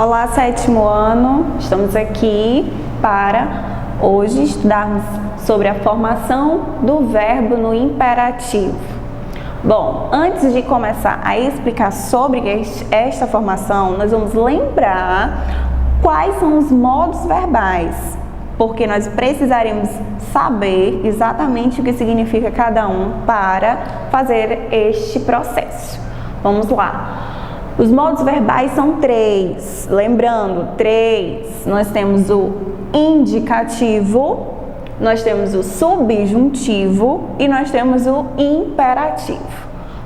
Olá, sétimo ano, estamos aqui para hoje estudarmos sobre a formação do verbo no imperativo. Bom, antes de começar a explicar sobre esta formação, nós vamos lembrar quais são os modos verbais, porque nós precisaremos saber exatamente o que significa cada um para fazer este processo. Vamos lá. Os modos verbais são três. Lembrando, três. Nós temos o indicativo, nós temos o subjuntivo e nós temos o imperativo.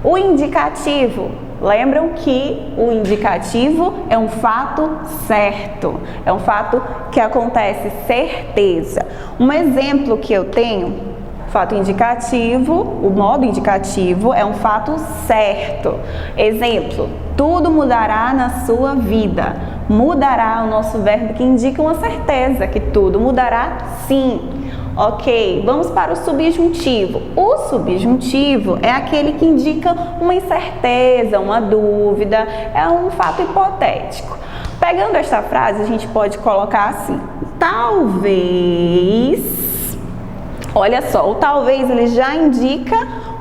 O indicativo, lembram que o indicativo é um fato certo, é um fato que acontece certeza. Um exemplo que eu tenho, fato indicativo, o modo indicativo é um fato certo. Exemplo, tudo mudará na sua vida. Mudará, o nosso verbo que indica uma certeza, que tudo mudará sim. Ok, vamos para o subjuntivo. O subjuntivo é aquele que indica uma incerteza, uma dúvida, é um fato hipotético. Pegando esta frase, a gente pode colocar assim: talvez. Olha só, o talvez ele já indica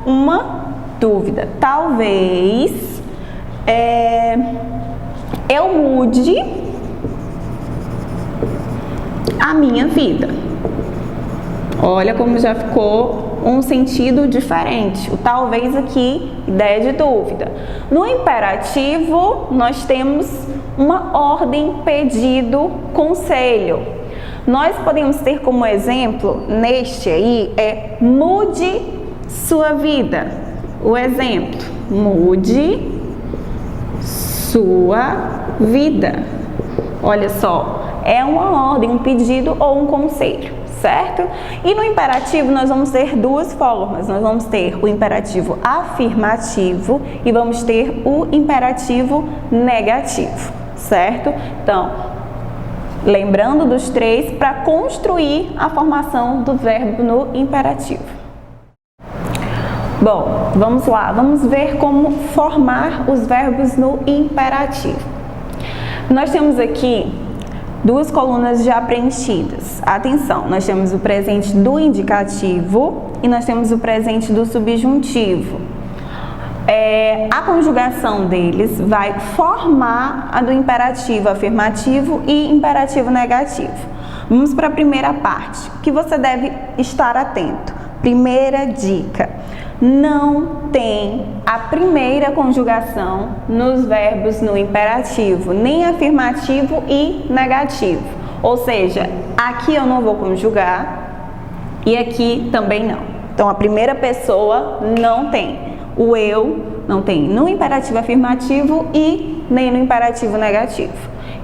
uma dúvida. Talvez eu mude a minha vida. Olha como já ficou um sentido diferente. O talvez aqui, ideia de dúvida. No imperativo, nós temos uma ordem, pedido, conselho. Nós podemos ter como exemplo, neste aí, mude sua vida. O exemplo, mude sua vida. Olha só, é uma ordem, um pedido ou um conselho, certo? E no imperativo nós vamos ter duas formas. Nós vamos ter o imperativo afirmativo e vamos ter o imperativo negativo, certo? Então, lembrando dos três para construir a formação do verbo no imperativo. Bom, vamos lá, vamos ver como formar os verbos no imperativo. Nós temos aqui duas colunas já preenchidas. Atenção, nós temos o presente do indicativo e nós temos o presente do subjuntivo. A conjugação deles vai formar a do imperativo afirmativo e imperativo negativo. Vamos para a primeira parte, que você deve estar atento. Primeira dica: não tem a primeira conjugação nos verbos no imperativo, nem afirmativo e negativo. Ou seja, aqui eu não vou conjugar e aqui também não. Então, a primeira pessoa não tem. O eu não tem no imperativo afirmativo e nem no imperativo negativo.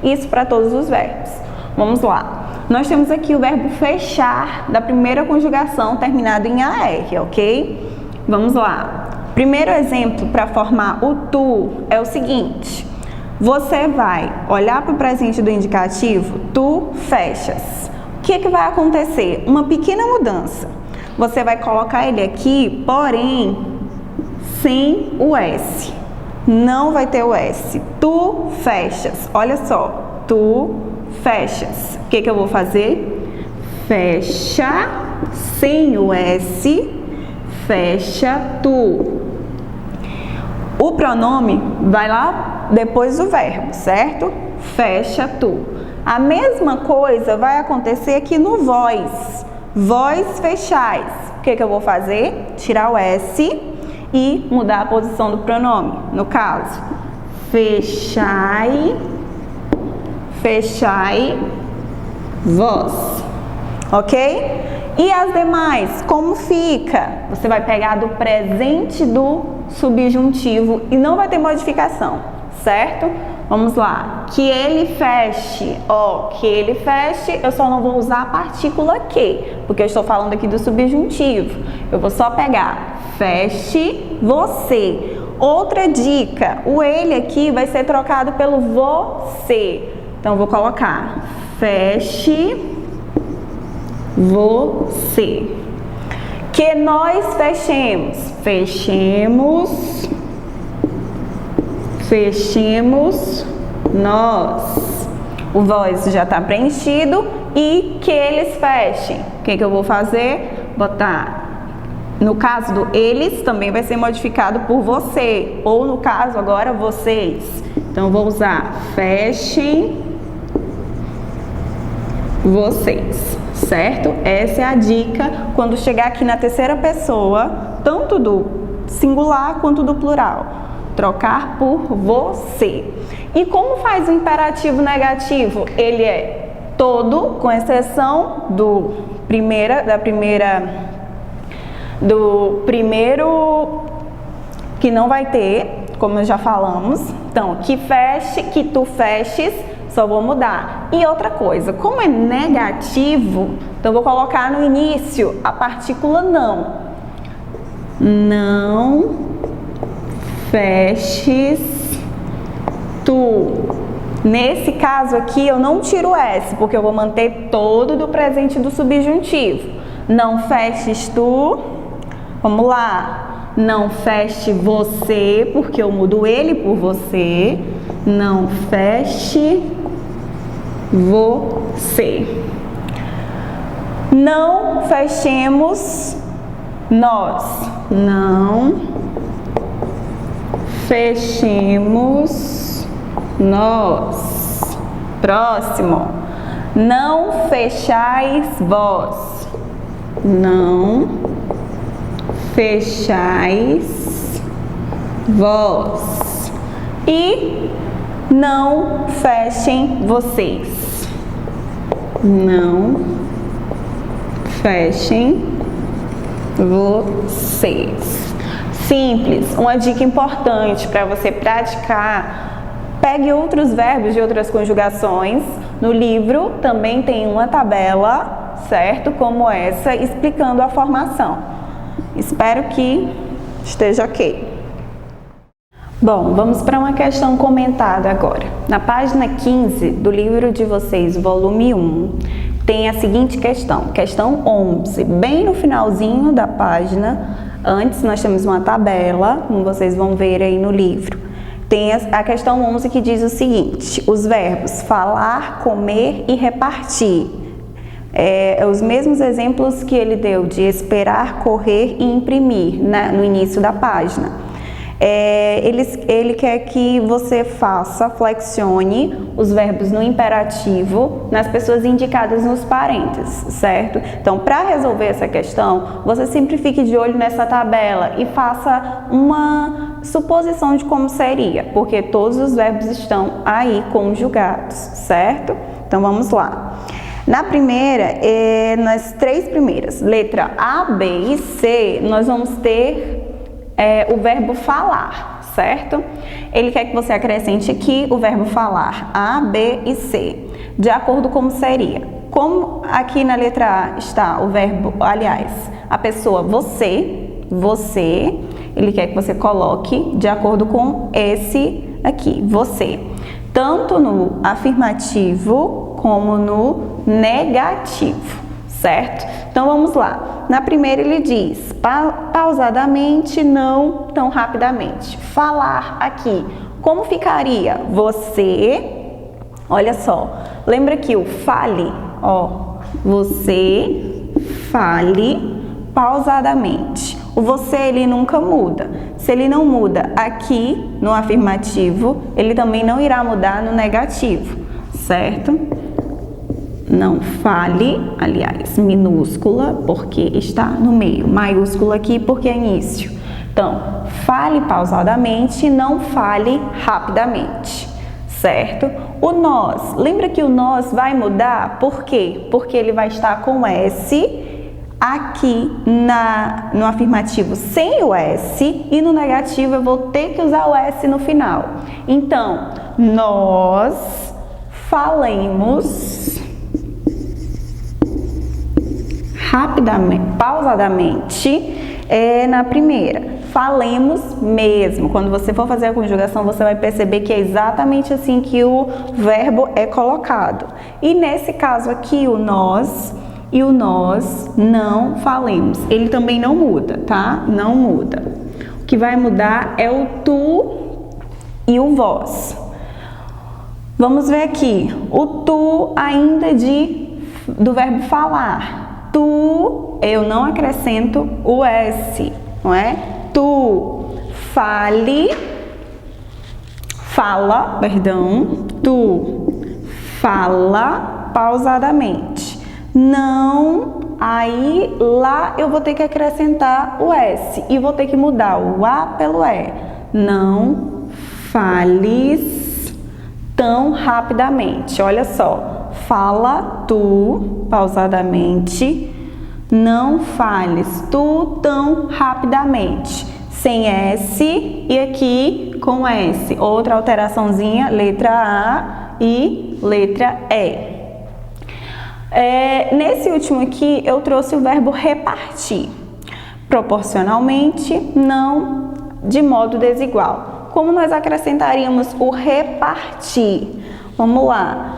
Isso para todos os verbos. Vamos lá. Nós temos aqui o verbo fechar da primeira conjugação terminado em AR, ok? Vamos lá. Primeiro exemplo para formar o tu é o seguinte. Você vai olhar para o presente do indicativo, tu fechas. O que vai acontecer? Uma pequena mudança. Você vai colocar ele aqui, porém sem o S. Não vai ter o S. Tu fechas. Olha só. Tu fechas. O que eu vou fazer? Fecha sem o S. Fecha tu. O pronome vai lá depois do verbo, certo? Fecha tu. A mesma coisa vai acontecer aqui no vós. Vós fechais. O que eu vou fazer? Tirar o S e mudar a posição do pronome. No caso, fechai, fechai vós. Ok? E as demais, como fica? Você vai pegar do presente do subjuntivo e não vai ter modificação, certo? Vamos lá. Que ele feche. Ó, que ele feche, eu só não vou usar a partícula que, porque eu estou falando aqui do subjuntivo. Eu vou só pegar feche você. Outra dica, o ele aqui vai ser trocado pelo você. Então, eu vou colocar feche você. Que nós fechemos. Fechemos nós. o vós já está preenchido e que eles fechem. O que eu vou fazer? Botar, no caso do eles, também vai ser modificado por você, ou no caso agora vocês. Então, vou usar fechem vocês, certo? Essa é a dica quando chegar aqui na terceira pessoa, tanto do singular quanto do plural. Trocar por você. E como faz o imperativo negativo? Ele é todo, com exceção do primeiro que não vai ter, como já falamos. Então, que feche, que tu feches, só vou mudar. E outra coisa, como é negativo, então vou colocar no início a partícula não. Não feches tu. Nesse caso aqui eu não tiro o S, porque eu vou manter todo do presente do subjuntivo. Não feches tu. Vamos lá. Não feche você, porque eu mudo ele por você. Não feche você. Não fechemos nós. Não fechemos nós. Próximo. Não fechais vós. Não fechais vós. E não fechem vocês. Não fechem vocês. Simples. Uma dica importante para você praticar: pegue outros verbos de outras conjugações. No livro também tem uma tabela, certo? Como essa, explicando a formação. Espero que esteja ok. Bom, vamos para uma questão comentada agora. Na página 15 do livro de vocês, volume 1, tem a seguinte questão, questão 11. Bem no finalzinho da página, antes nós temos uma tabela, como vocês vão ver aí no livro. Tem a questão 11 que diz o seguinte: os verbos falar, comer e repartir. Os mesmos exemplos que ele deu de esperar, correr e imprimir no início da página. Ele quer que você flexione os verbos no imperativo nas pessoas indicadas nos parênteses, certo? Então, para resolver essa questão, você sempre fique de olho nessa tabela e faça uma suposição de como seria, porque todos os verbos estão aí conjugados, certo? Então, vamos lá. Na primeira, nas três primeiras, letra A, B e C, nós vamos ter o verbo falar, certo? Ele quer que você acrescente aqui o verbo falar, A, B e C, de acordo com como seria. Como aqui na letra A está o verbo, aliás, a pessoa você, ele quer que você coloque de acordo com esse aqui, você. Tanto no afirmativo como no negativo, certo? Então vamos lá. Na primeira ele diz pausadamente, não tão rapidamente. Falar aqui, como ficaria? Você, olha só, lembra que o fale, ó, você fale pausadamente. O você, ele nunca muda. Se ele não muda aqui no afirmativo, ele também não irá mudar no negativo, certo? Não fale, aliás, minúscula, porque está no meio. Maiúscula aqui, porque é início. Então, fale pausadamente, não fale rapidamente, certo? O nós, lembra que o nós vai mudar? Por quê? Porque ele vai estar com S aqui no afirmativo sem o S e no negativo eu vou ter que usar o S no final. Então, nós falemos rapidamente, pausadamente, na primeira. Falemos mesmo. Quando você for fazer a conjugação, você vai perceber que é exatamente assim que o verbo é colocado. E nesse caso aqui, o nós e o nós não falemos. Ele também não muda, tá? Não muda. O que vai mudar é o tu e o vós. Vamos ver aqui, o tu ainda do verbo falar. Tu, eu não acrescento o S, não é? Tu, tu fala pausadamente. Não, aí lá eu vou ter que acrescentar o S e vou ter que mudar o A pelo E. Não fales tão rapidamente. Olha só, fala tu pausadamente, não fales tu tão rapidamente. Sem S e aqui com S. Outra alteraçãozinha, letra A e letra E. Nesse último aqui, eu trouxe o verbo repartir. Proporcionalmente, não de modo desigual. Como nós acrescentaríamos o repartir? Vamos lá.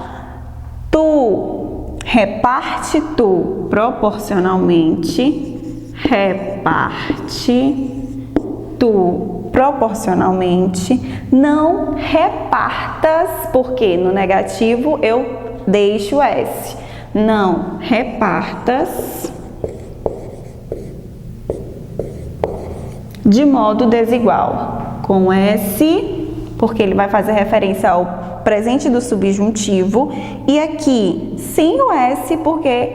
Tu, reparte tu. Proporcionalmente, reparte tu. Proporcionalmente, não repartas, porque no negativo eu deixo S. Não repartas de modo desigual. Com S, porque ele vai fazer referência ao presente do subjuntivo. E aqui, sem o S, porque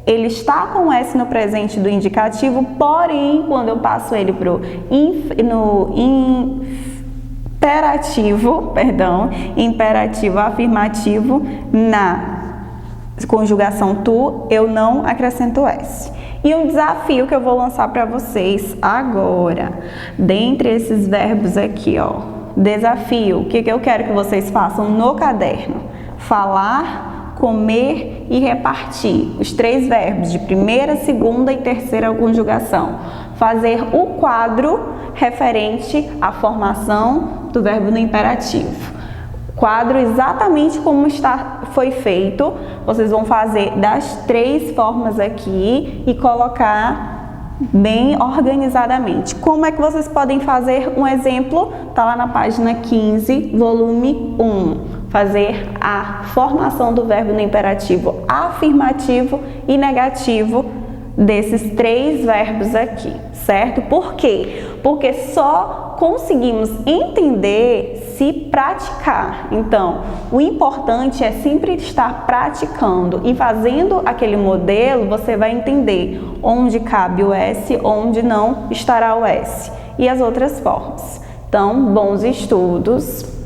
ele está com o S no presente do indicativo, porém, quando eu passo ele para o imperativo afirmativo, na conjugação tu, eu não acrescento S. E um desafio que eu vou lançar para vocês agora, dentre esses verbos aqui, ó, desafio, o que eu quero que vocês façam no caderno? Falar, comer e repartir, os 3 verbos de primeira, segunda e terceira conjugação. Fazer o quadro referente à formação do verbo no imperativo. Quadro exatamente como foi feito, vocês vão fazer das 3 formas aqui e colocar bem organizadamente. Como é que vocês podem fazer um exemplo? Tá lá na página 15, volume 1. Fazer a formação do verbo no imperativo afirmativo e negativo desses 3 verbos aqui, certo? Por quê? Porque só conseguimos entender se praticar. Então, o importante é sempre estar praticando e fazendo aquele modelo, você vai entender onde cabe o S, onde não estará o S e as outras formas. Então, bons estudos!